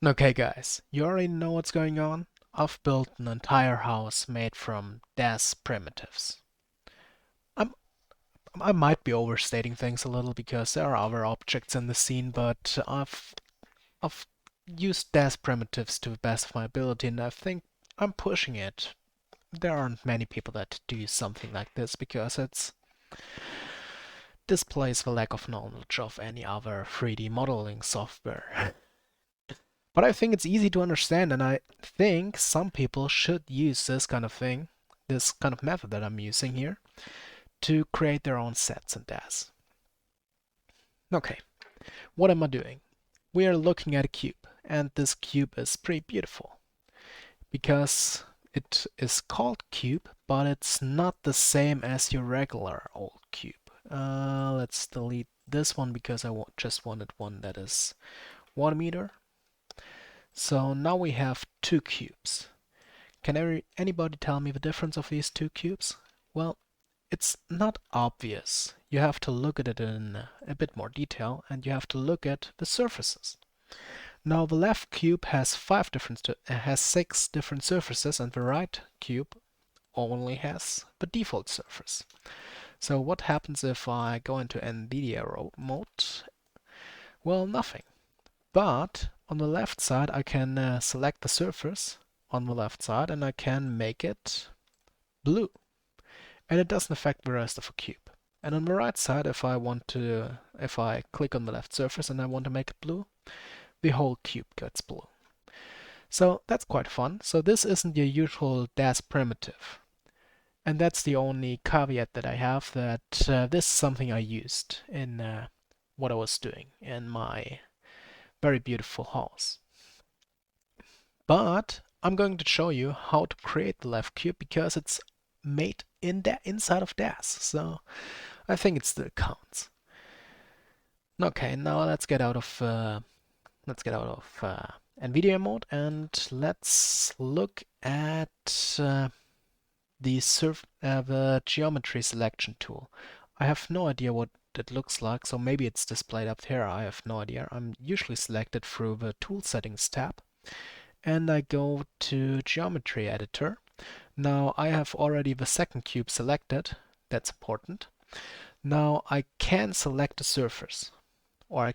Okay guys, you already know what's going on? I've built an entire house made from DAZ primitives. I'm, I might be overstating things a little because there are other objects in the scene, but I've used DAZ primitives to the best of my ability and I think I'm pushing it. There aren't many people that do something like this because it displays the lack of knowledge of any other 3D modeling software. But I think it's easy to understand, and I think some people should use this kind of thing, this kind of method that I'm using here, to create their own sets in DAZ. Okay, what am I doing? We are looking at a cube, and this cube is pretty beautiful because it is called cube, but it's not the same as your regular old cube. Let's delete this one because I just wanted one that is 1 meter. So now we have two cubes. Can anybody tell me the difference of these two cubes? Well, it's not obvious. You have to look at it in a bit more detail and you have to look at the surfaces. Now the left cube has six different surfaces and the right cube only has the default surface. So what happens if I go into NVIDIA mode? Well, nothing. But on the left side I can select the surface on the left side and I can make it blue. And it doesn't affect the rest of the cube. And on the right side, if I click on the left surface and I want to make it blue, the whole cube gets blue. So that's quite fun. So this isn't your usual DAZ primitive. And that's the only caveat that I have, that this is something I used in what I was doing in my very beautiful house. But I'm going to show you how to create the left cube because it's made in the inside of DAZ. So I think it still counts. Okay, now let's get out of NVIDIA mode and let's look at the geometry selection tool. I have no idea what it looks like, so maybe it's displayed up here. I have no idea. I'm usually selected through the tool settings tab, and I go to geometry editor. Now I have already the second cube selected. That's important. Now I can select a surface, or I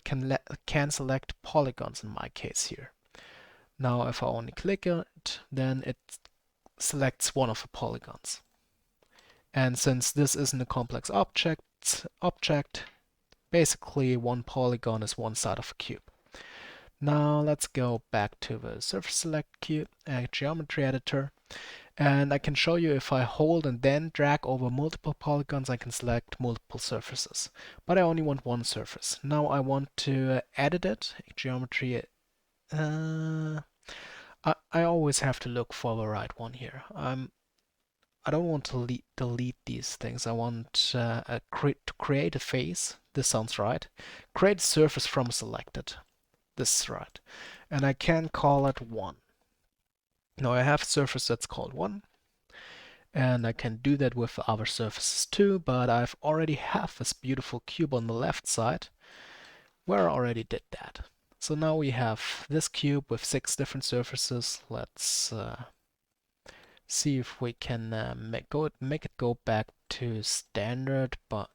can select polygons in my case here. Now if I only click it, then it selects one of the polygons. And since this isn't a complex object, basically one polygon is one side of a cube. Now let's go back to the surface select cube geometry editor. And I can show you if I hold and then drag over multiple polygons, I can select multiple surfaces. But I only want one surface. Now I want to edit it, geometry. I always have to look for the right one here. I don't want to delete these things. I want to create a face. This sounds right. Create a surface from selected. This is right. And I can call it 1. Now I have a surface that's called 1, and I can do that with other surfaces too, but I've already have this beautiful cube on the left side where I already did that. So now we have this cube with 6 different surfaces. Let's see if we can make it go back to standard, but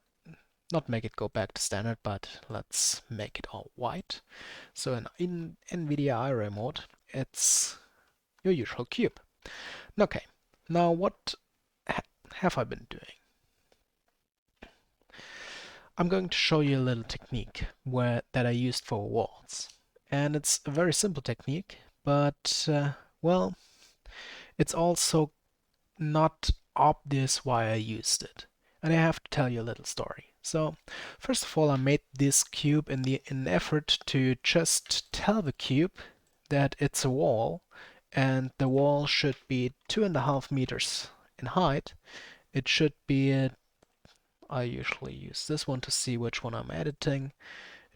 not make it go back to standard, but let's make it all white. So in NVIDIA IRA mode, it's your usual cube. Okay, now what have I been doing? I'm going to show you a little technique that I used for walls. And it's a very simple technique, but well, it's also not obvious why I used it. And I have to tell you a little story. So, first of all, I made this cube in an effort to just tell the cube that it's a wall, and the wall should be 2.5 meters in height. It should be, I usually use this one to see which one I'm editing.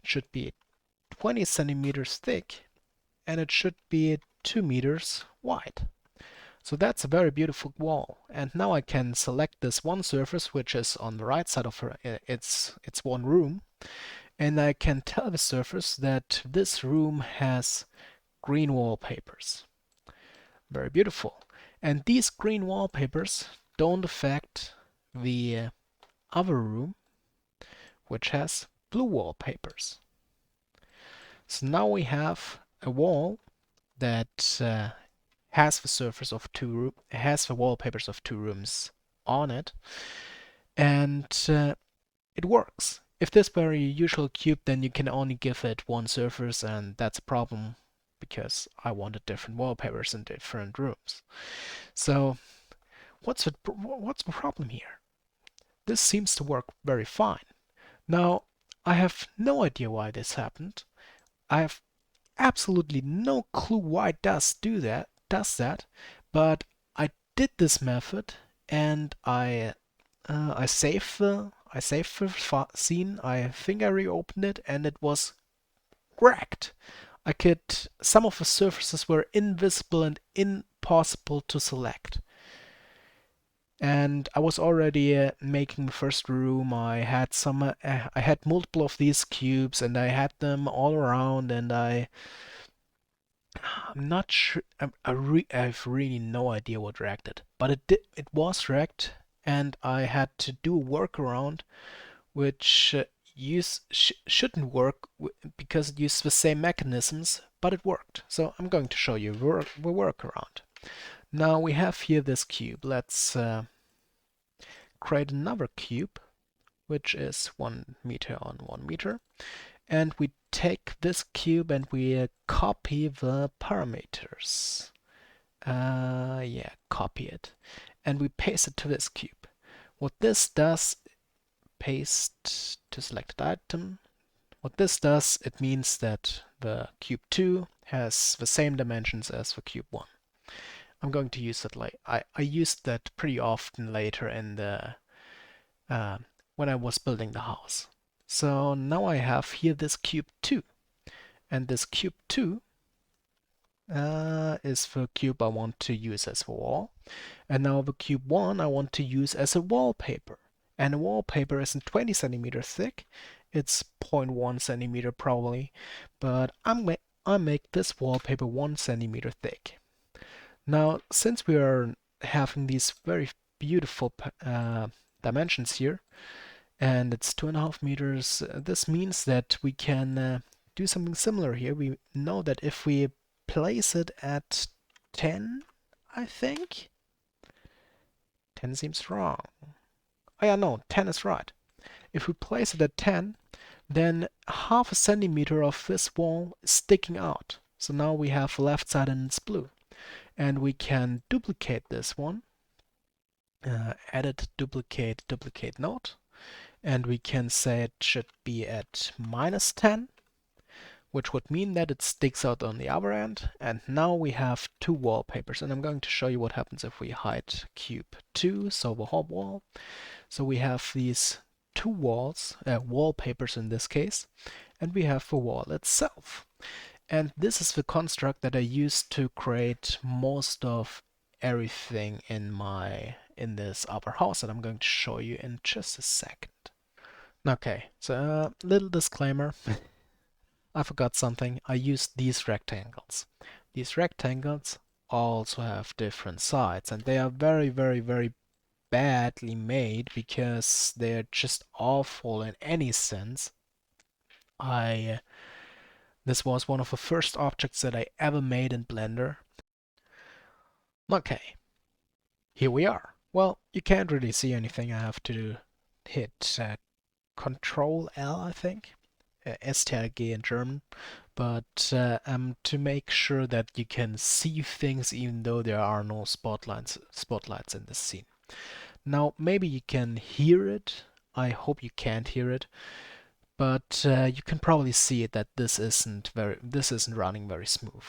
It should be 20 centimeters thick, and it should be 2 meters wide. So that's a very beautiful wall. And now I can select this one surface, which is on the right side of its one room, and I can tell the surface that this room has green wallpapers. Very beautiful. And these green wallpapers don't affect the other room, which has blue wallpapers. So now we have a wall that has the surface of has the wallpapers of two rooms on it, and it works. If this were a usual cube, then you can only give it one surface, and that's a problem because I wanted different wallpapers in different rooms. So what's the problem here? This seems to work very fine. Now, I have no idea why this happened. I have absolutely no clue why does that, but I did this method and I saved the scene. I think I reopened it and it was wrecked. Some of the surfaces were invisible and impossible to select. And I was already making the first room. I had multiple of these cubes and I had them all around, and I'm not sure. I've really no idea what wrecked it, but it was wrecked, and I had to do a workaround, which shouldn't work because it used the same mechanisms, but it worked. So I'm going to show you the workaround. Now we have here this cube. Let's create another cube, which is 1 meter on 1 meter. And we take this cube and we copy the parameters. Yeah, copy it. And we paste it to this cube. What this does, paste to selected item. What this does, it means that the cube 2 has the same dimensions as the cube 1. I'm going to use that later. I used that pretty often later in the when I was building the house. So now I have here this cube 2, and this cube 2 is the cube I want to use as a wall, and now the cube 1 I want to use as a wallpaper. And a wallpaper isn't 20 centimeters thick, it's 0.1 centimeter probably, but I make this wallpaper 1 centimeter thick. Now, since we are having these very beautiful dimensions here, and it's 2.5 meters, this means that we can do something similar here. We know that if we place it at 10, I think. 10 seems wrong. Oh yeah, no, 10 is right. If we place it at 10, then half a centimeter of this wall is sticking out. So now we have the left side and it's blue. And we can duplicate this one. Edit, duplicate node. And we can say it should be at -10, which would mean that it sticks out on the other end. And now we have two wallpapers, and I'm going to show you what happens if we hide cube 2, so the whole wall. So we have these two wallpapers in this case, and we have the wall itself. And this is the construct that I used to create most of everything in this upper house that I'm going to show you in just a second. Okay, so a little disclaimer. I forgot something. I used these rectangles. These rectangles also have different sides, and they are very, very, very badly made because they're just awful in any sense. This was one of the first objects that I ever made in Blender. Okay, here we are. Well, you can't really see anything. I have to hit Control L, I think. STRG in German, but to make sure that you can see things even though there are no spotlights in this scene. Now maybe you can hear it. I hope you can't hear it, but you can probably see it that this isn't running very smooth.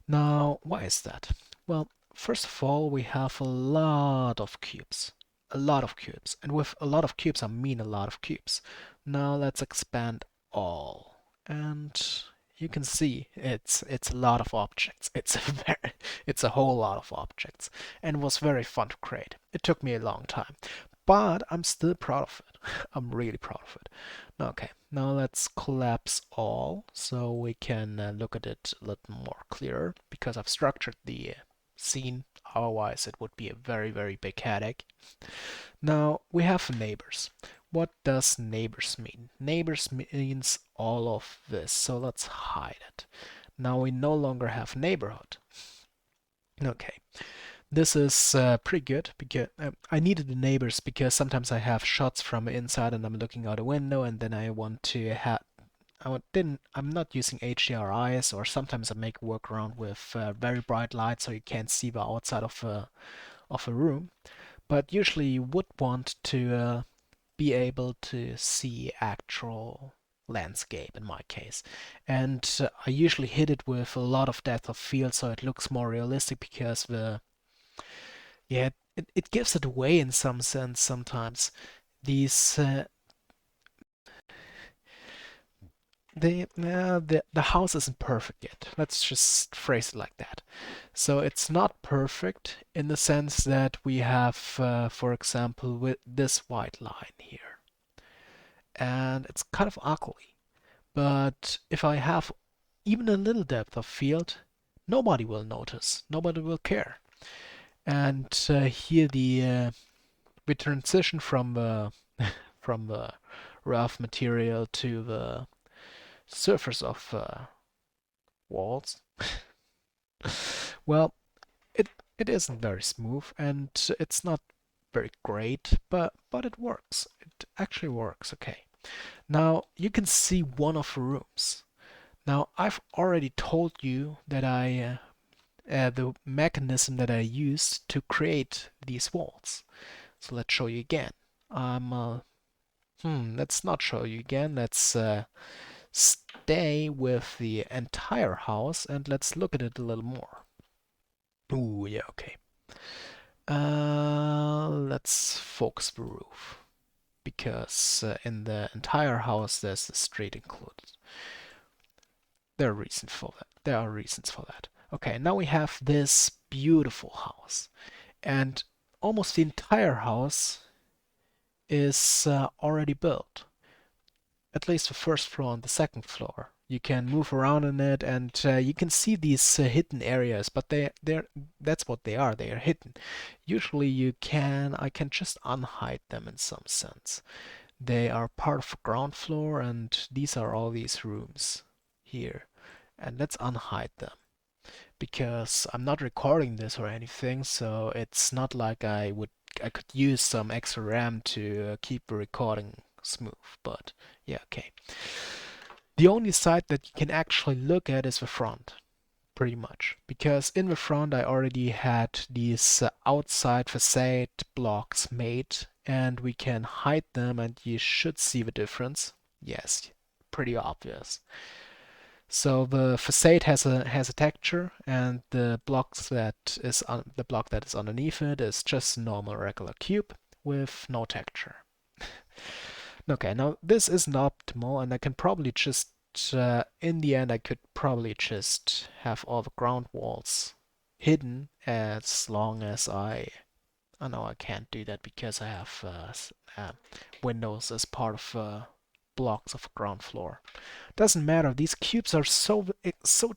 Now why is that? Well, first of all, we have a lot of cubes. And with a lot of cubes I mean a lot of cubes. Now let's expand all, and you can see it's a lot of objects. It's a whole lot of objects, and it was very fun to create. It took me a long time, but I'm still proud of it. I'm really proud of it. Okay, now let's collapse all so we can look at it a little more clearer, because I've structured the scene. Otherwise, it would be a very, very big headache. Now we have neighbors. What does neighbors mean? Neighbors means all of this, so let's hide it. Now we no longer have neighborhood. Okay, this is pretty good because I needed the neighbors because sometimes I have shots from inside and I'm looking out a window and then I want to have I'm not using HDRIs, or sometimes I make a workaround with very bright light so you can't see the outside of a room. But usually you would want to be able to see actual landscape in my case. And I usually hit it with a lot of depth of field so it looks more realistic, because yeah, it gives it away in some sense sometimes. These the house isn't perfect yet. Let's just phrase it like that. So it's not perfect in the sense that we have, for example, with this white line here, and it's kind of ugly. But if I have even a little depth of field, nobody will notice. Nobody will care. And here we transition from the from the rough material to the surface of walls. Well, it it isn't very smooth and it's not very great, but it works. It actually works. Okay. Now you can see one of the rooms. Now I've already told you that the mechanism that I used to create these walls. So let's show you again. Let's not show you again. Let's stay with the entire house and let's look at it a little more. Ooh, yeah, okay. Let's focus the roof, because in the entire house there's the street included. There are reasons for that. There are reasons for that. Okay, now we have this beautiful house, and almost the entire house is already built. At least the first floor and the second floor. You can move around in it, and you can see these hidden areas, but that's what they are. They are hidden. Usually I can just unhide them in some sense. They are part of the ground floor, and these are all these rooms here. And let's unhide them, because I'm not recording this or anything, so it's not like I could use some extra RAM to keep the recording smooth, but yeah, okay. The only side that you can actually look at is the front, pretty much, because in the front I already had these outside facade blocks made, and we can hide them and you should see the difference. Yes, pretty obvious. So the facade has a texture, and the the block that is underneath it is just a normal regular cube with no texture. Okay, now this isn't optimal, and I can probably just in the end I could probably just have all the ground walls hidden, as long as I know I can't do that because I have windows as part of blocks of ground floor. Doesn't matter. These cubes are so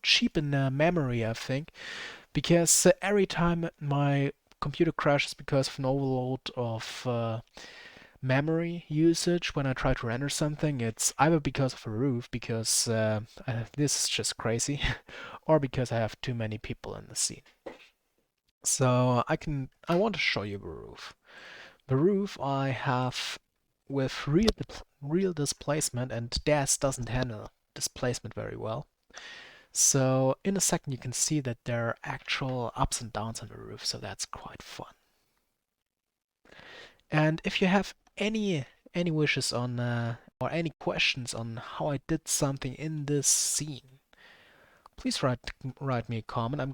cheap in memory, I think, because every time my computer crashes because of an overload of memory usage when I try to render something, it's either because of a roof, because this is just crazy, or because I have too many people in the scene. So I want to show you the roof. The roof I have with real displacement, and DAZ doesn't handle displacement very well. So in a second you can see that there are actual ups and downs on the roof, so that's quite fun. And if you have any wishes on or any questions on how I did something in this scene, please write me a comment. I'm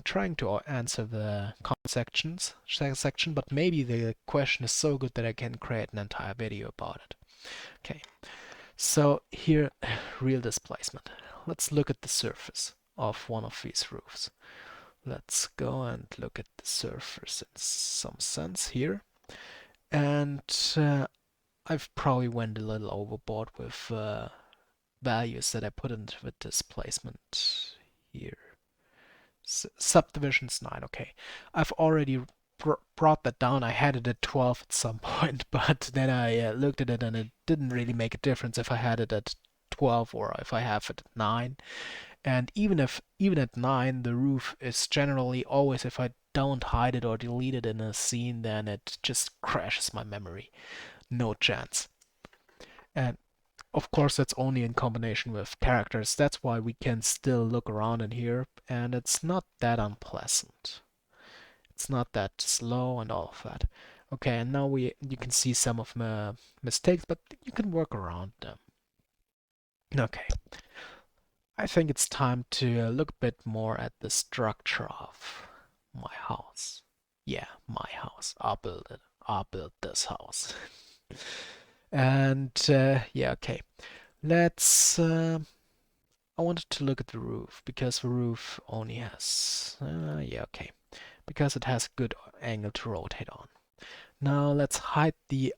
trying to answer the comment section, but maybe the question is so good that I can create an entire video about it. Okay, so here, real displacement. Let's look at the surface of one of these roofs. Let's go and look at the surface in some sense here. And I've probably went a little overboard with values that I put into the displacement here. Subdivisions 9, okay. I've already brought that down. I had it at 12 at some point, but then I looked at it and it didn't really make a difference if I had it at 12 or if I have it at 9. And even at 9, the roof is generally always, if I don't hide it or delete it in a scene, then it just crashes my memory. No chance. And of course, that's only in combination with characters. That's why we can still look around in here, and it's not that unpleasant. It's not that slow and all of that. Okay, and now you can see some of my mistakes, but you can work around them. Okay, I think it's time to look a bit more at the structure of my house. Yeah, my house. I'll build it. I'll build this house. And yeah, okay. Let's I wanted to look at the roof because the roof only has yeah, okay. Because it has a good angle to rotate on. Now let's hide the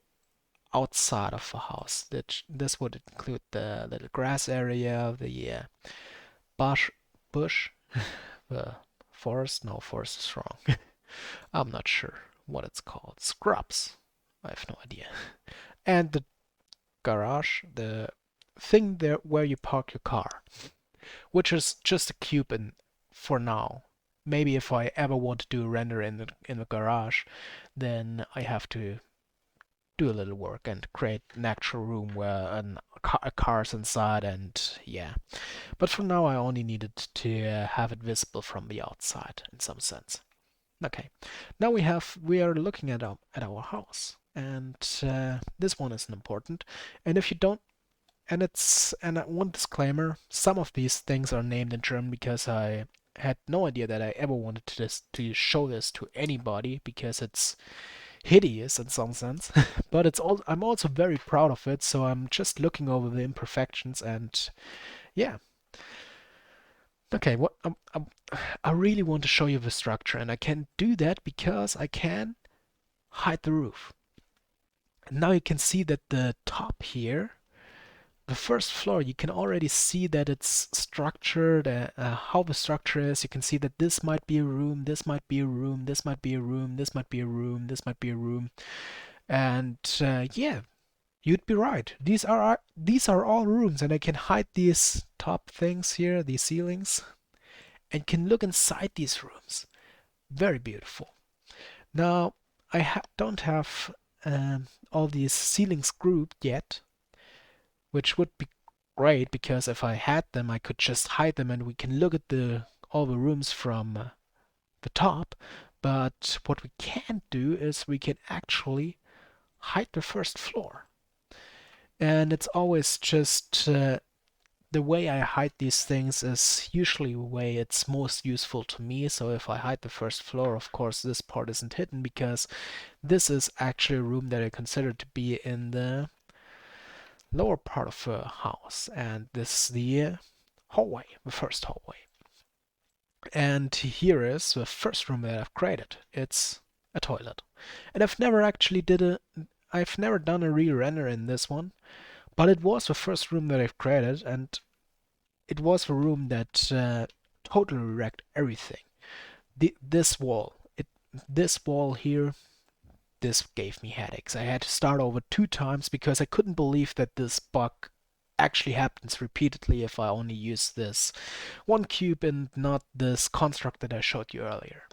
outside of the house. This would include the little grass area, the bush, the forest. No, forest is wrong. I'm not sure what it's called. Scrubs. I have no idea. And the garage, the thing there where you park your car, which is just a cube in for now. Maybe if I ever want to do a render in the garage, then I have to do a little work and create an actual room where a car's inside, and yeah. But for now I only needed to have it visible from the outside in some sense. Okay, now we are looking at our house, and this one isn't important. And if you don't, and one disclaimer: some of these things are named in German because I had no idea that I ever wanted to show this to anybody because it's hideous in some sense. But I'm also very proud of it, so I'm just looking over the imperfections and yeah. Okay, I really want to show you the structure, and I can do that because I can hide the roof. And now you can see that the top here, the first floor, you can already see that it's structured, how the structure is. You can see that this might be a room, this might be a room, this might be a room, this might be a room, this might be a room. And yeah, you'd be right. These are all rooms, and I can hide these top things here, these ceilings, and can look inside these rooms. Very beautiful. Now, don't have all these ceilings grouped yet, which would be great because if I had them, I could just hide them and we can look at all the rooms from the top. But what we can't do is we can actually hide the first floor. And it's always just the way I hide these things is usually the way it's most useful to me. So if I hide the first floor, of course, this part isn't hidden because this is actually a room that I consider to be in the lower part of the house. And this is the hallway, the first hallway. And here is the first room that I've created. It's a toilet. And I've never done a re-render in this one, but it was the first room that I've created, and it was the room that totally wrecked everything. This wall, this wall here, this gave me headaches. I had to start over 2 times because I couldn't believe that this bug actually happens repeatedly if I only use this one cube and not this construct that I showed you earlier.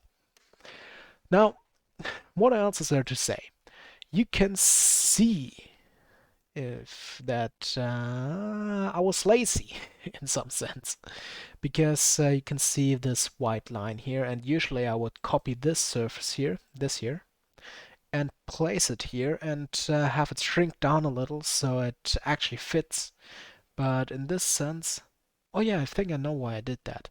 Now, what else is there to say? You can see if that I was lazy in some sense because you can see this white line here, and usually I would copy this surface here, this here, and place it here and have it shrink down a little so it actually fits. But in this sense, oh yeah, I think I know why I did that.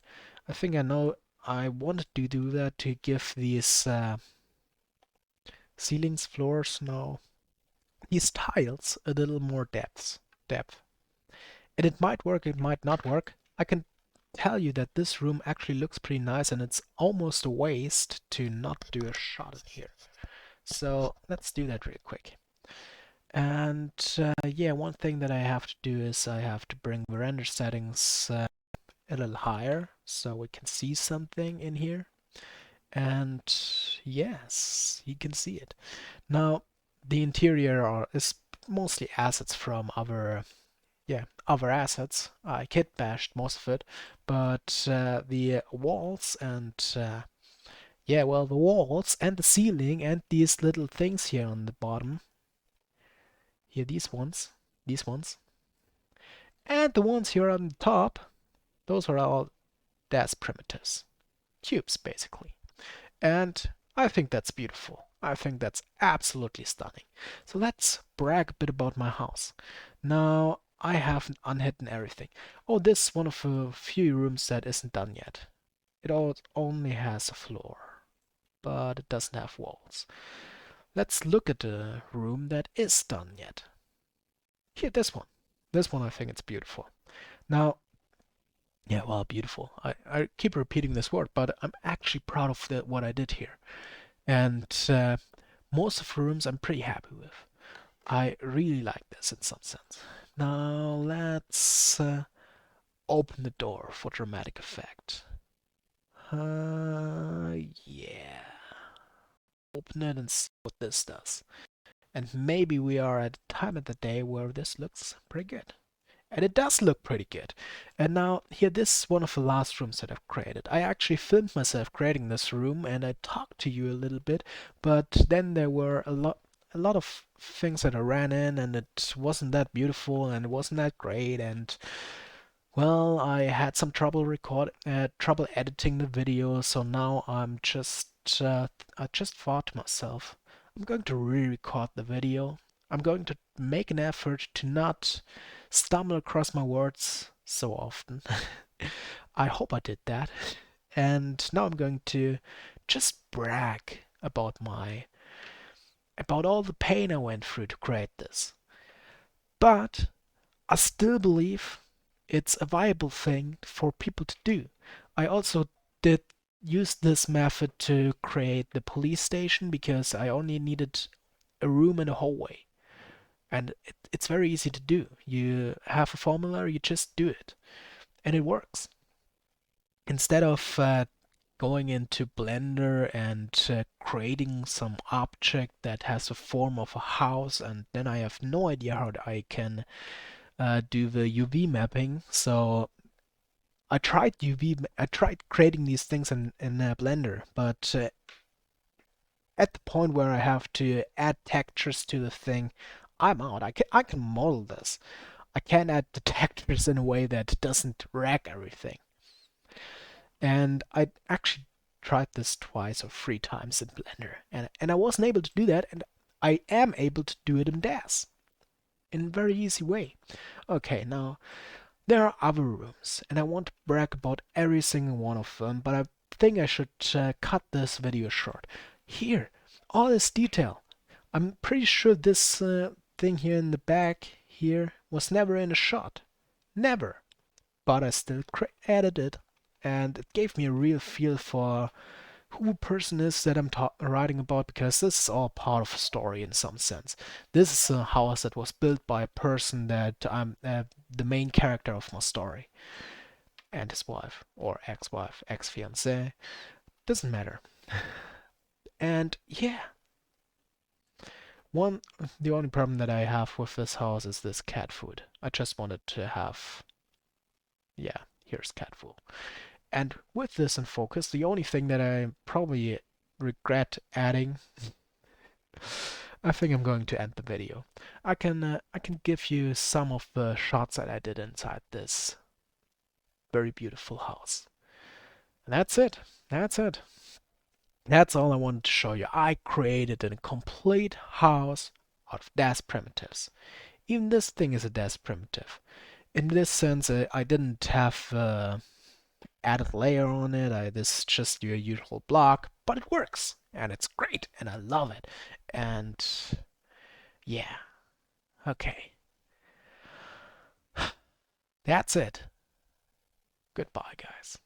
I think I know I wanted to do that to give these ceilings, floors, no, these tiles a little more depth. And it might work, it might not work. I can tell you that this room actually looks pretty nice, and it's almost a waste to not do a shot in here. So let's do that real quick. And yeah, one thing that I have to do is I have to bring the render settings a little higher so we can see something in here. And yes, you can see it. Now, the interior is mostly assets from other assets. I kit bashed most of it, but the walls and yeah, well, the walls and the ceiling and these little things here on the bottom, here, these ones, and the ones here on the top, those are all DAZ primitives, cubes basically. And I think that's beautiful. I think that's absolutely stunning. So let's brag a bit about my house. Now, I haven't unhidden everything. Oh, this is one of a few rooms that isn't done yet. It only has a floor, but it doesn't have walls. Let's look at the room that is done yet. Here, this one. This one, I think it's beautiful. Now, yeah, well, beautiful. I keep repeating this word, but I'm actually proud of what I did here. And most of the rooms I'm pretty happy with. I really like this in some sense. Now let's open the door for dramatic effect. Yeah. Open it and see what this does. And maybe we are at a time of the day where this looks pretty good. And it does look pretty good. And now here, this is one of the last rooms that I've created. I actually filmed myself creating this room and I talked to you a little bit, but then there were a lot of things that I ran in and it wasn't that beautiful and it wasn't that great, and well, I had some trouble editing the video, so now I just thought to myself, I'm going to re-record the video. I'm going to make an effort to not stumble across my words so often. I hope I did that. And now I'm going to just brag about all the pain I went through to create this. But I still believe it's a viable thing for people to do. I also did use this method to create the police station because I only needed a room and a hallway. And it's very easy to do. You have a formula, you just do it. And it works. Instead of going into Blender and creating some object that has a form of a house, and then I have no idea how I can do the UV mapping. So I tried creating these things in Blender, but at the point where I have to add textures to the thing, I'm out. I can model this. I can add the textures in a way that doesn't wreck everything. And I actually tried this twice or three times in Blender, and I wasn't able to do that, and I am able to do it in DAZ in a very easy way. Okay, now there are other rooms, and I want to brag about every single one of them, but I think I should cut this video short. Here, all this detail. I'm pretty sure this thing here in the back here was never in a shot. Never. But I still added it, and it gave me a real feel for who the person is that I'm writing about, because this is all part of a story in some sense. This is a house that was built by a person that I'm the main character of my story, and his wife, or ex-wife, ex-fiancée, doesn't matter. And yeah, the only problem that I have with this house is this cat food. I just wanted to have, yeah, here's cat food. And with this in focus, the only thing that I probably regret adding, I think I'm going to end the video. I can give you some of the shots that I did inside this very beautiful house. And that's it. That's it. That's all I wanted to show you. I created a complete house out of DAZ primitives. Even this thing is a DAZ primitive. In this sense, I didn't have added layer on it. This is just your usual block, but it works and it's great and I love it. And yeah, okay, that's it. Goodbye, guys.